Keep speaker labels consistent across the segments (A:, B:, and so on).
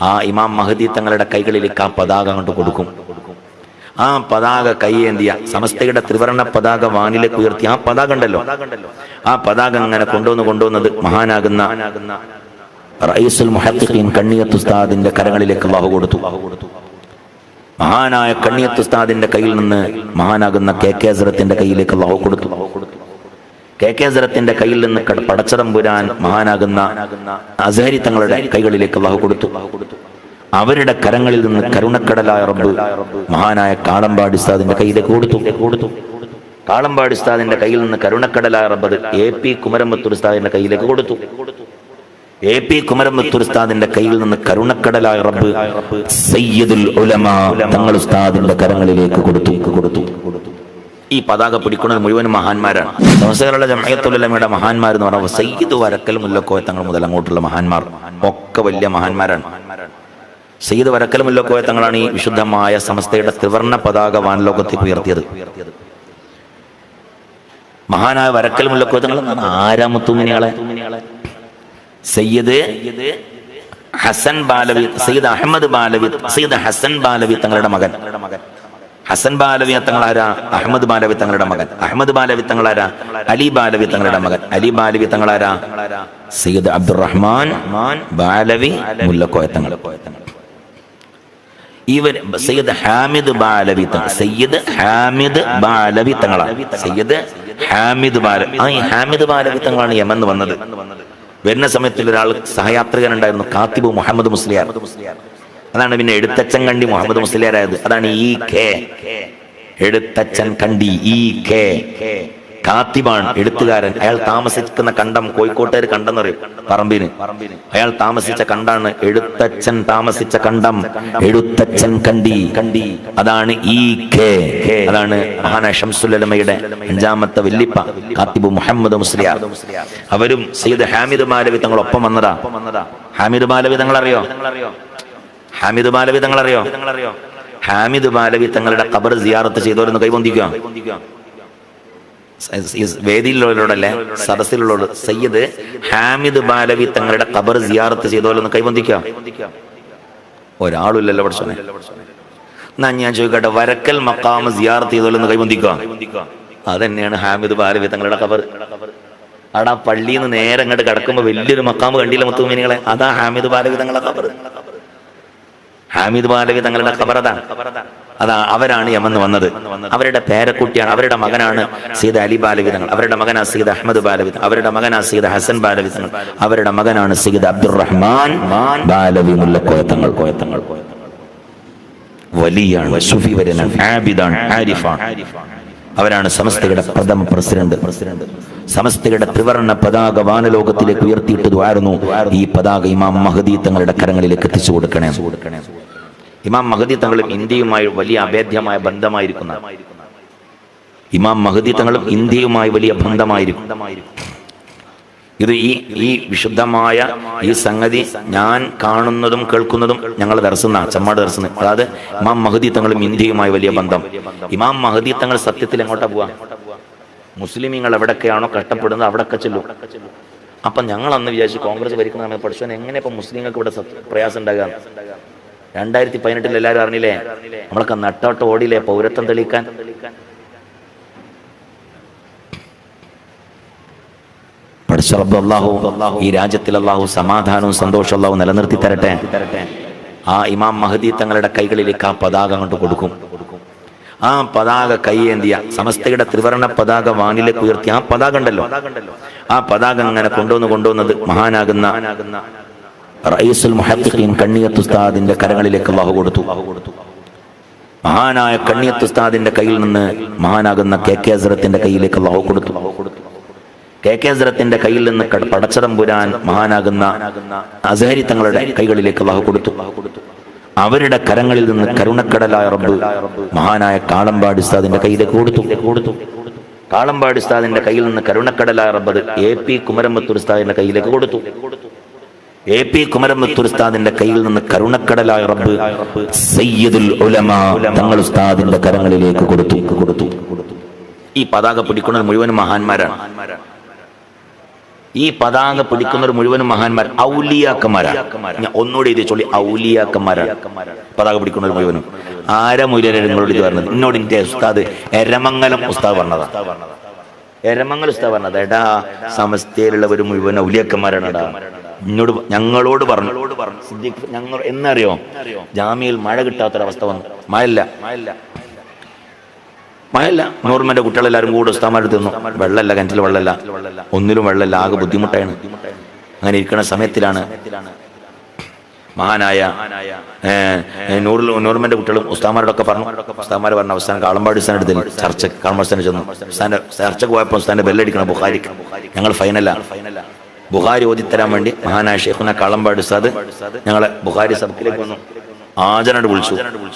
A: ആ ഇമാം മഹദി തങ്ങളുടെ കൈകളിലേക്ക് ആ പതാക കൊണ്ട് കൊടുക്കും. ആ പതാക കൈയേന്തിയ സമസ്തയുടെ ത്രിവർണ്ണ പതാക വാനിലേക്ക് ഉയർത്തി ആ പതാക ഉണ്ടല്ലോ, ആ പതാക അങ്ങനെ കൊണ്ടുവന്നത് മഹാനാകുന്ന റഈസുൽ മുഹദ്ദിഖീൻ കണ്ണിയത്ത് ഉസ്താദിന്റെ കരങ്ങളിലേക്ക് അല്ലാഹു കൊടുത്തു. മഹാനായ കണ്ണിയത്ത് ഉസ്താദിന്റെ കയ്യിൽ നിന്ന് മഹാനാകുന്ന കെ ഹസ്രത്തിന്റെ കയ്യിലേക്ക് അല്ലാഹു കൊടുത്തു. കെ ഹസ്രത്തിന്റെ കയ്യിൽ നിന്ന് പടച്ചതമ്പുരാൻ മഹാനാകുന്ന അസ്ഹരി തങ്ങളുടെ കൈകളിലേക്ക് അല്ലാഹു കൊടുത്തു. അവരുടെ കരങ്ങളിൽ നിന്ന് കരുണക്കടലായ റബ്ബ് മഹാനായ കാളമ്പാടി ഉസ്താദിന്റെ കയ്യിലേക്ക് കൊടുത്തു. കാളമ്പാടി ഉസ്താദിന്റെ കയ്യിൽ നിന്ന് കരുണക്കടലായ റബ്ബ് AP കുമരമ്പത്തൂർ ഉസ്താദിന്റെ കയ്യിലേക്ക് കൊടുത്തു. AP കുമരമ്പത്തൂർ ഉസ്താദിന്റെ കയ്യിൽ നിന്ന് കരുണക്കടലായ റബ്ബ് സയ്യിദുൽ ഉലമാ തങ്ങൾ ഉസ്താദിന്റെ കരങ്ങളിലേക്ക് കൊടുത്തു. ഈ പതാക പിടിക്കുന്നത് മുഴുവൻ മഹാന്മാരാണ്. സമസ്തകളുടെ ജംഇയ്യത്തുൽ ഉലമയുടെ മഹാന്മാർ എന്ന് പറയുമ്പോൾ സയ്യിദ് വരക്കൽ മുല്ലക്കോയ തങ്ങൾ മുതൽ അങ്ങോട്ടുള്ള മഹാന്മാർ ഒക്കെ വലിയ മഹാന്മാരാണ്. സയ്യിദ് വരക്കൽ മുല്ലക്കോയ തങ്ങളാണ് ഈ വിശുദ്ധമായ സമസ്തയുടെ ത്രിവർണ്ണ പതാക വാൻലോകത്തേക്ക് ഉയർത്തിയത്. മഹാനായ വരക്കൽ മുല്ലക്കോയ തങ്ങൾ ആരാമുത്തുമിനിയാളെ സയ്യിദ് ഹസൻ ബാലവി, സയ്യിദ് അഹമ്മദ് ബാലവി, സയ്യിദ് ഹസൻ ബാലവി തങ്ങളുടെ മകൻ. ഹസൻ ബാലവി തങ്ങളാരാ? അഹമ്മദ് ബാലവി തങ്ങളുടെ മകൻ. അഹമ്മദ് ബാലവി തങ്ങളാരാ? അലി ബാലവി തങ്ങളുടെ മകൻ. അലി ബാലവി തങ്ങളാരാ? സയ്യിദ് അബ്ദുറഹ്മാൻ ബാലവി മുല്ലക്കോയ തങ്ങൾ. ഇവർ സയ്യിദ് ഹാമിദ് ബാലവി തങ്ങൾ, സയ്യിദ് ഹാമിദ് ബാലവി തങ്ങളാണ്. സയ്യിദ് ഹാമിദ് ബാലവി, ഈ ഹാമിദ് ബാലവി തങ്ങളാണ് യമന്ന് വന്നത്. വരുന്ന സമയത്തിൽ ഒരാൾ സഹയാത്രികനുണ്ടായിരുന്നു, കാത്തിബ് മുഹമ്മദ് മുസ്ലിയാർ. അതാണ് പിന്നെ എഴുത്തച്ഛൻ കണ്ടി മുഹമ്മദ് മുസ്ലിയാരായത്. അതാണ് എഴുത്തച്ഛൻ കണ്ടി കാത്തിബാണ് എഴുത്തുകാരൻ. അയാൾ താമസിക്കുന്ന കണ്ടം കോഴിക്കോട്ടേര് കണ്ടെന്ന് പറയും, പറമ്പിന്. അയാൾ താമസിച്ച കണ്ടാണ് എഴുത്തച്ഛൻ താമസിച്ച കണ്ടം, എഴുത്തച്ഛൻ കണ്ടി. അതാണ് അതാണ് മഹാനായ ശംസുൽ ഉലമയുടെ 5ാമത്തെ വല്ലിപ്പ കാത്തിബ് മുഹമ്മദ് മുസ്ലിയാർ. അവരും സയ്യിദ് ഹാമിദ് ബാലവി തങ്ങൾ ഒപ്പം വന്നതാ. ഹാമിദ് ബാലവി തങ്ങൾ അറിയോ? ഹാമിദ് ബാലവി തങ്ങൾ അറിയോ? ഹാമിദ് ബാലവി തങ്ങളുടെ ഖബർ സിയാറത്ത് ചെയ്തവരൊന്ന് കൈവന്തിക്കുക. വേദിയിലുള്ളവരോടല്ലേ, സദസ്സിലുള്ളവരോട്. സയ്യിദ് ഹാമിദ് ബാലവി തങ്ങളുടെ ഖബർ സിയാറത്ത് ചെയ്തവരൊന്ന് കൈവന്തിക്കുക. ഒരാളില്ലല്ലോ പഠിച്ചോനെ. എന്നാ ഞാൻ ചോദിക്കട്ടെ, വരക്കൽ മഖാം സിയാറത്ത് ചെയ്തവരൊന്ന് കൈവന്തിക്കുക. അതന്നെയാണ് ഹാമിദ് ബാലവി തങ്ങളുടെ ഖബർ. അവിടെ ആ പള്ളിയിൽ നിന്ന് നേരെ അങ്ങോട്ട് കിടക്കുമ്പോ വലിയൊരു മഖാം കണ്ടില്ല മുത്തുമിനികളെ? അതാ ഹാമിദ് ബാലവി തങ്ങളുടെ ഖബർ. ഹാമിദ് ബാലവി തങ്ങളുടെ ഖബർ അതാ അവരാണ് യമന്ന് വന്നത്. അവരുടെ പേരക്കുട്ടിയാണ്, അവരുടെ മകനാണ് സയ്യിദ് അലി ബാലവി തങ്ങൾ, അവരുടെ മകനാണ് സയ്യിദ് അഹമ്മദ് ബാലവി തങ്ങൾ, അവരുടെ മകനാണ് സയ്യിദ് ഹസൻ ബാലവി തങ്ങൾ, അവരുടെ മകനാണ് സയ്യിദ് അബ്ദുറഹ്മാൻ ബാലവി മുല്ലക്കോയ തങ്ങൾ. വലിയാണ്, സുഫിവരനാണ്, ആബിദാണ്, ആരിഫാണ്. അവരാണ് സമസ്തയുടെ പ്രഥമ പ്രസിഡന്റ്. സമസ്തയുടെ ത്രിവർണ്ണ പതാക വാനലോകത്തിലേക്ക് ഉയർത്തിയിട്ട് ദുആയിരുന്നു, ഈ പതാക ഇമാം മഹദി തങ്ങളുടെ കരങ്ങളിലേക്ക് എത്തിച്ചു കൊടുക്കണേ. ഇമാം മഹദി തങ്ങളും ഇന്ത്യയുമായി വലിയ അഭേദ്യമായ ബന്ധമായിരിക്കുന്ന, ഇമാം മഹദി തങ്ങളും ഇന്ത്യയുമായി വലിയ ബന്ധമായിരിക്കും. ഇത് ഈ വിശുദ്ധമായ ഈ സംഗതി ഞാൻ കാണുന്നതും കേൾക്കുന്നതും ഞങ്ങൾ ദർസുന്ന ചമ്മാട് ദർസുന്ന, അതായത് ഇമാം മഹദി തങ്ങളും ഇന്ത്യയുമായി വലിയ ബന്ധം. ഇമാം മഹദി തങ്ങൾ സത്യത്തിൽ എങ്ങോട്ടാ പോവാ? മുസ്ലിമീങ്ങൾ എവിടൊക്കെയാണോ കഷ്ടപ്പെടുന്നത് അവിടൊക്കെ ചെല്ലും. അപ്പൊ ഞങ്ങൾ അന്ന് വിചാരിച്ചു കോൺഗ്രസ് ഭരിക്കുന്ന സമയത്ത് പഠിച്ചവൻ എങ്ങനെ ഇപ്പൊ മുസ്ലിങ്ങൾക്ക് ഇവിടെ പ്രയാസം ഉണ്ടാകാം. 2018 എല്ലാവരും അറിഞ്ഞില്ലേ, നമ്മളൊക്കെ നട്ടോട്ട് ഓടിയില്ലേ പൗരത്വം തെളിയിക്കാൻ. ഈ രാജ്യത്തിൽ അല്ലാഹു സമാധാനവും സന്തോഷവും അല്ലാഹു നിലനിർത്തി തരട്ടെ. ആ ഇമാം മഹദി തങ്ങളുടെ കൈകളിലേക്ക് ആ പതാക കൊണ്ട് കൊടുക്കും. ആ പതാക കൈയേന്തിയ സമസ്തയുടെ ത്രിവർണ്ണ പതാക വാനിലേക്ക് ഉയർത്തി ആ പതാക ഉണ്ടല്ലോ, ആ പതാക അങ്ങനെ കൊണ്ടുവന്നത് മഹാനാകുന്ന റഈസുൽ മുഹദ്ദിഖീൻ കണ്ണിയത്ത് ഉസ്താദിന്റെ കരങ്ങളിലേക്ക് അല്ലാഹു കൊടുത്തു. മഹാനായ കണ്ണിയത്ത് ഉസ്താദിന്റെ കയ്യിൽ നിന്ന് മഹാനാകുന്ന കെ ഹസ്രത്തിന്റെ കയ്യിലേക്ക് അല്ലാഹു കൊടുത്തു. കെ ഹസ്രത്തിന്റെ കയ്യിൽ നിന്ന് പടച്ചതമ്പുരാൻ മഹാനാകുന്ന അസ്ഹരി തങ്ങളുടെ കൈകളിലേക്ക് അല്ലാഹു കൊടുത്തു. അവരുടെ കരങ്ങളിൽ നിന്ന് കരുണക്കടലായ റബ്ബ് മഹാനായ കാളമ്പാടി ഉസ്താദിന്റെ കയ്യിലേക്ക് കൊടുത്തു. കാളമ്പാടി ഉസ്താദിന്റെ കയ്യിൽ നിന്ന് കരുണക്കടലായ റബ്ബ് AP കുമരമ്പത്തൂർ ഉസ്താദിന്റെ കയ്യിലേക്ക് കൊടുത്തു. AP കുമരമ്പത്തൂർ ഉസ്താദിന്റെ കയ്യിൽ നിന്ന് കരുണക്കടലായ റബ്ബ് സയ്യിദുൽ ഉലമാ തങ്ങൾ ഉസ്താദിന്റെ കരങ്ങളിലേക്ക് കൊടുത്തു. ഈ പതാക പിടിക്കുന്നത് മുഴുവൻ മഹാന്മാരാണ്. ഈ പതാക പിടിക്കുന്നവർ മുഴുവനും മഹാന്മാർ ഔലിയാക്കന്മാരാണ്. ഒന്നുകൂടി ഇത് ചൊല്ലി, ഔലിയാക്കന്മാരാണ് പതാക പിടിക്കുന്നവർ മുഴുവനും. ആരാ മുരരെ നിങ്ങളോട് ഇത് പറഞ്ഞത്? എന്നോട് എൻ്റെ ഉസ്താദ് എരമംഗലം ഉസ്താദ് പറഞ്ഞതാ. എരമംഗലം ഉസ്താദ് പറഞ്ഞത്, എടാ സമസ്തയിലുള്ളവർ മുഴുവൻ ഔലിയാക്കന്മാരാണ് എടാ. ഞങ്ങളോട് പറഞ്ഞു. ഞങ്ങൾ എന്നറിയോ, ജാമ്യയിൽ മഴ കിട്ടാത്തൊരവസ്ഥ വന്നു. മഴല്ല നോർമന്റെ കുട്ടികളെല്ലാവരും കൂടെ ഉസ്താദന്മാരെടുത്ത് നിന്നു. വെള്ളമല്ല, കിണറ്റിൽ വെള്ളമല്ല, ഒന്നിലും വെള്ളമല്ല, ആകെ ബുദ്ധിമുട്ടാണ്. അങ്ങനെ ഇരിക്കുന്ന സമയത്തിലാണ് മഹാനായ നോർമന്റെ കുട്ടികളും ഉസ്താദന്മാരോടൊക്കെ പറഞ്ഞു. ഉസ്താദന്മാർ പറഞ്ഞ അവസാനം കാളമ്പാടി ഉസ്താൻ എടുത്തില്ല ചർച്ചക്ക്. കാളമ്പാടി ഉസ്താൻ ചെന്നു. ഉസ്താന്റെ ചർച്ചക്ക് പോയപ്പോൾ ഉസ്താന്റെ ബെല്ലടിക്കണം ബുഖാരിക്ക്. ഞങ്ങൾ ഫൈനലാ. ബുഖാരി ഓതിത്തരാൻ വേണ്ടി മഹാനായ ഷെയ്ഖുന കാളമ്പാടി ഉസ്താദ് ഞങ്ങളെ ബുഖാരി സബക്കിലേക്ക് വന്നു. ആജനോട് വിളിച്ചു.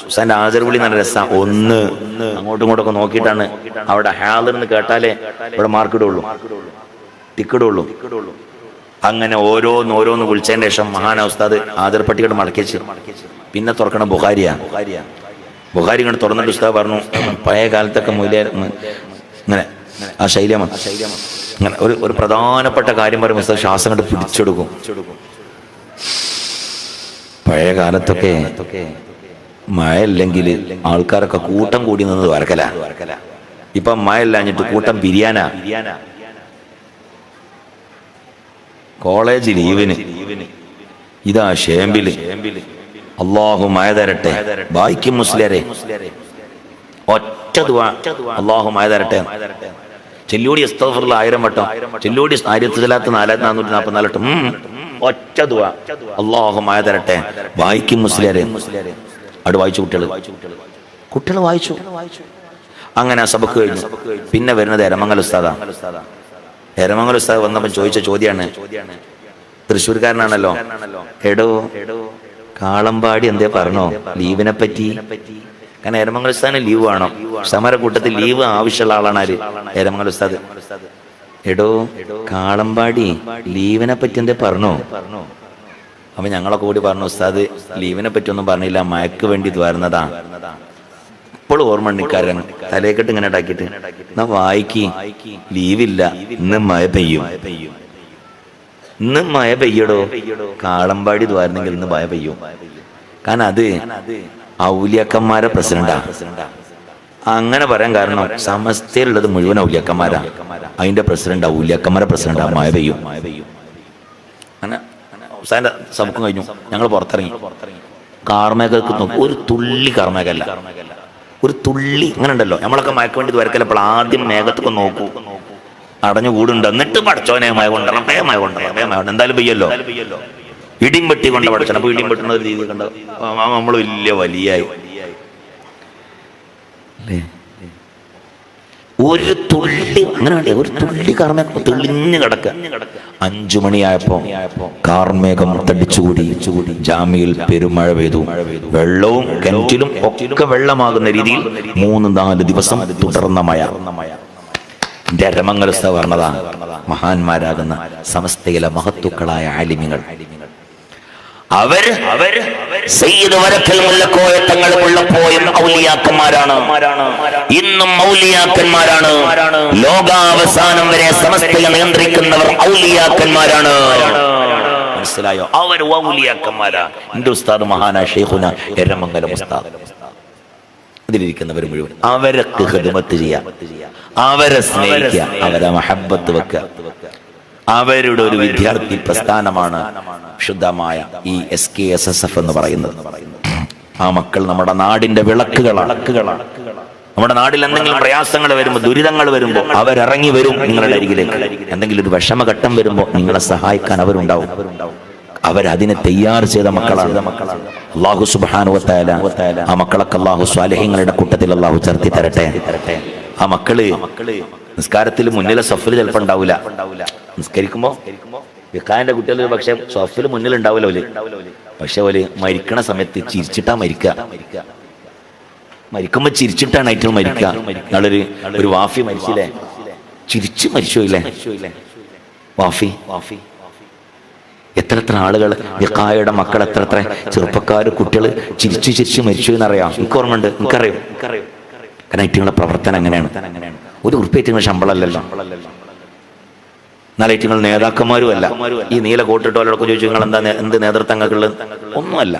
A: ഉസ്താന്റെ ആജർ വിളി നല്ല രസം. ഒന്ന് അങ്ങോട്ടും ഇങ്ങോട്ടൊക്കെ നോക്കിയിട്ടാണ്. അവിടെ ഹാളിന്ന് കേട്ടാലേ ഇവിടെ മാർക്കിടുള്ളൂ, ടിക്കിടുള്ളൂ. അങ്ങനെ ഓരോന്ന് വിളിച്ചതിന് ശേഷം മഹാനാ ഉസ്താദ് ആജർ പട്ടികയുടെ മടക്കിച്ച് പിന്നെ തുറക്കണം ബുഖാരിയാ. ബുഖാരി ഇങ്ങോട്ട് തുറന്നിട്ട് ഉസ്താദ് പറഞ്ഞു, പഴയ കാലത്തൊക്കെ മൂല്യം ഇങ്ങനെ ആ ശൈലിയമാണ്. അങ്ങനെ ഒരു പ്രധാനപ്പെട്ട കാര്യം പറയുമ്പോൾ ഉസ്താദ് ശ്വാസം കണ്ട് പിടിച്ചെടുക്കും. പഴയ കാലത്തൊക്കെ മഴ ഇല്ലെങ്കിൽ ആൾക്കാരൊക്കെ കൂട്ടം കൂടി നിന്ന് വരക്കല. ഇപ്പൊ മഴ ഇല്ലാഞ്ഞിട്ട് കൂട്ടം പിരിയാനാ. കോളേജ് ലീവിന് ഇതാ ഷേമ്പില്. അള്ളാഹു മഴ തരട്ടെ. ബായിക്കും മുസ്ലിയരെ ഒറ്റ ദുആ, അള്ളാഹു മഴ തരട്ടെ. ചെല്ലൂടി അസ്തഗ്ഫിറുല്ലാഹ് 1000 വട്ടം, ചെല്ലൂടി ആയത്ത് സ്വലാത്ത് 4444 വട്ടം. ഒറ്റ ദുആ, അല്ലാഹു മഴ തരട്ടെ. വായിക്കും മുസ്ലിയാരെ. അവിടെ വായിച്ചു കുട്ടികൾ വായിച്ചു. അങ്ങനെ ആ സബക്ക് കഴിഞ്ഞു. പിന്നെ വരുന്നത് എരമംഗൽ ഉസ്താദാ. എരമംഗൽ ഉസ്താദ് വന്നപ്പോൾ ചോദിച്ച ചോദ്യമാണ്, തൃശ്ശൂർക്കാരനാണല്ലോ, എടോ കാളമ്പാടി എന്തേ പറഞ്ഞോ ലീവിനെ പറ്റി? കാരണം എരമംഗൽ ഉസ്താദിന് ലീവ് വേണം. സമരക്കൂട്ടത്തിൽ ലീവ് ആവശ്യമുള്ള ആളാണ് ആര്? എരമംഗൽ ഉസ്താദ്. എടോ കാളമ്പാടി ലീവിനെ പറ്റി എന്തേ പറഞ്ഞോ? അപ്പൊ ഞങ്ങളൊക്കെ കൂടി പറഞ്ഞു, ഉസ്താദ് ലീവിനെ പറ്റി ഒന്നും പറഞ്ഞില്ല, മയക്ക് വേണ്ടി ഇത് വരുന്നതാ. ഇപ്പോഴും ഓർമ്മ ഉണ്ടിക്കാരൻ തലേക്കെട്ട് ഇങ്ങനെ ഉണ്ടാക്കിയിട്ട് എന്നാ വായിക്ക്, ലീവില്ല, ഇന്ന് മഴ പെയ്യും, ഇന്ന് മഴ പെയ്യടോ. കാളമ്പാടി ഇത് വരുന്നെങ്കിൽ ഇന്ന് മഴ പെയ്യും. കാരണം അത് ഔലിയാക്കന്മാരെ പ്രസിഡന്റാ. അങ്ങനെ പറയാൻ കാരണം സമസ്തയിലുള്ളത് മുഴുവൻ ഔലിയാക്കന്മാരാ. അതിന്റെ പ്രസിഡന്റ് ഔലിയാക്കന്മാരെ പ്രസിഡന്റാ. മഴ പെയ്യും. അങ്ങനെ ഉസ്താദിന്റെ സബക്കും കഴിഞ്ഞു. ഞങ്ങൾ പുറത്തിറങ്ങി. കാർമേഘക്ക് നോക്കും, ഒരു തുള്ളി കാർമേഘല്ല, ഒരു തുള്ളി. അങ്ങനെ ഉണ്ടല്ലോ നമ്മളൊക്കെ മയക്ക് വേണ്ടി വരക്കല്ലപ്പോൾ ആദ്യം മേഘത്തൊക്കെ നോക്കൂ, അടഞ്ഞു കൂടുണ്ട്. എന്നിട്ട് പഠിച്ചോനെ മഴ കൊണ്ടണം, മഴ കൊണ്ടണം, എന്തായാലും പെയ്യല്ലോ. ഇടിയും വെട്ടി കൊണ്ട് പഠിച്ചണം. അപ്പൊ ഇടിയും വെട്ടുന്ന ഒരു രീതി കണ്ട നമ്മൾ വലിയായി. ഒരു തുള്ളി അങ്ങനെ ഒരു തുള്ളി കാർമേഘം തെളിഞ്ഞു കിടക്ക. 5 മണിയായപ്പോ കാർമേഘം തടിച്ചുകൂടി. ജാമ്യയിൽ പെരുമഴ പെയ്തു. വെള്ളവും കിണറ്റിലും ഒക്കെ വെള്ളമാകുന്ന രീതിയിൽ 3-4 ദിവസം തുടർന്ന മഴ. എരമംഗൽ ഉസ്താദ് പറഞ്ഞതാണ്, മഹാന്മാരാകുന്ന സമസ്തയിലെ മഹത്തുക്കളായ ആലിമികൾ അവര് സയ്യിദ് വരക്കൽ മുല്ലക്കോയ തങ്ങൾ ഉള്ളപ്പോഴും ഔലിയാക്കന്മാരാണ്, ഇന്നും ഔലിയാക്കന്മാരാണ്. ലോകാവസാനം വരെ സമസ്തയെ നിയന്ത്രിക്കുന്നവർ ഔലിയാക്കന്മാരാണ്. മനസ്സിലായോ? അവർ ഔലിയാക്കന്മാരാ. എന്റെ ഉസ്താദ് മഹാനായ ഷെയ്ഖുന എരമംഗലം ഉസ്താദ്. ഇതിലിരിക്കുന്നവർ മുഴുവൻ അവർക്ക് ഖിദ്മത്ത് ചെയ്യാം, അവരെ സ്നേഹിക്കുക, അവരെ മഹബ്ബത്ത് വെക്കുക. അവരുടെ ഒരു വിദ്യാർത്ഥി പ്രസ്ഥാനമാണ് ശുദ്ധമായ ഈ SKSSF എന്ന് പറയുന്നത്. ആ മക്കൾ നമ്മുടെ നാടിന്റെ വിളക്കുകളാണ്. നമ്മുടെ നാട്ടിൽ എന്തെങ്കിലും പ്രയാസങ്ങൾ വരുമ്പോൾ, ദുരിതങ്ങൾ വരുമ്പോൾ അവരിറങ്ങി വരും നിങ്ങളുടെ അരികിലേക്ക്. എന്തെങ്കിലും ഒരു വിഷമഘട്ടം വരുമ്പോൾ നിങ്ങളെ സഹായിക്കാൻ അവരുണ്ടാവും. അവരതിനെ തയ്യാർ ചെയ്ത മക്കളാണ്. അല്ലാഹു സുബ്ഹാനഹു വ തആല ആ മക്കളൊക്കെ അല്ലാഹു സ്വാലിഹീങ്ങളുടെ കൂട്ടത്തിൽ അല്ലാഹു ചേർത്തി തരട്ടെ. ആ മക്കള് നിസ്കാരത്തിൽ മുന്നിലെ സഫിൽ ചിലപ്പോൾ ഉണ്ടാവില്ല. നിസ്കരിക്കുമ്പോ വിഖാന്റെ കുട്ടികൾ പക്ഷെ സഫിൽ മുന്നിൽ ഉണ്ടാവില്ല ഓല്. പക്ഷെ ഓല് മരിക്കണ സമയത്ത് ചിരിച്ചിട്ടാ മരിക്കുക. മരിക്കുമ്പോ ചിരിച്ചിട്ടാണ് ഏറ്റവും മരിക്കുക. ഒരു വാഫി മരിച്ചില്ലേ, ചിരിച്ചു മരിച്ചുല്ലേ വാഫി. എത്ര ആളുകൾ വിഖായുടെ മക്കൾ, എത്ര ചെറുപ്പക്കാര് കുട്ടികൾ ചിരിച്ചു മരിച്ചു എന്നറിയാം. എനിക്ക് ഓർമ്മയുണ്ട്, എനിക്കറിയാം. കാരണം ഏറ്റവും പ്രവർത്തനം അങ്ങനെയാണ്. ഒരു ഉറുപ്പിയേറ്റ ശമ്പളമല്ലല്ലോ. എന്നാലേറ്റ് നേതാക്കന്മാരും അല്ല. ഈ നീല കോട്ടിട്ടോലൊക്കെ ചോദിച്ചു നിങ്ങൾ എന്താ എന്ത് നേതൃത്വങ്ങൾക്കുള്ളത്? ഒന്നുമല്ല.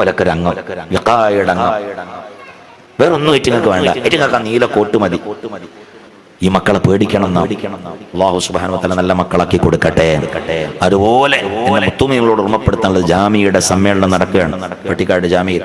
A: ഒലക്കൊരംഗം, വിഖായടംഗം, വേറൊന്നും ഏറ്റുങ്ങൾക്ക് വേണ്ട. ഏറ്റുങ്ങൾക്ക് ആ നീല കോട്ട് മതി. ഈ മക്കളെ പേടിക്കണം. അല്ലാഹു സുബ്ഹാനഹു വ തആല നല്ല മക്കളാക്കി കൊടുക്കട്ടെ. അതുപോലെ മുത്തുമീങ്ങളോട് ഓർമ്മപ്പെടുത്താനുള്ളത്, ജാമിയുടെ സമ്മേളനം നടക്കുകയാണ് വെട്ടിക്കാട് ജാമിയിൽ.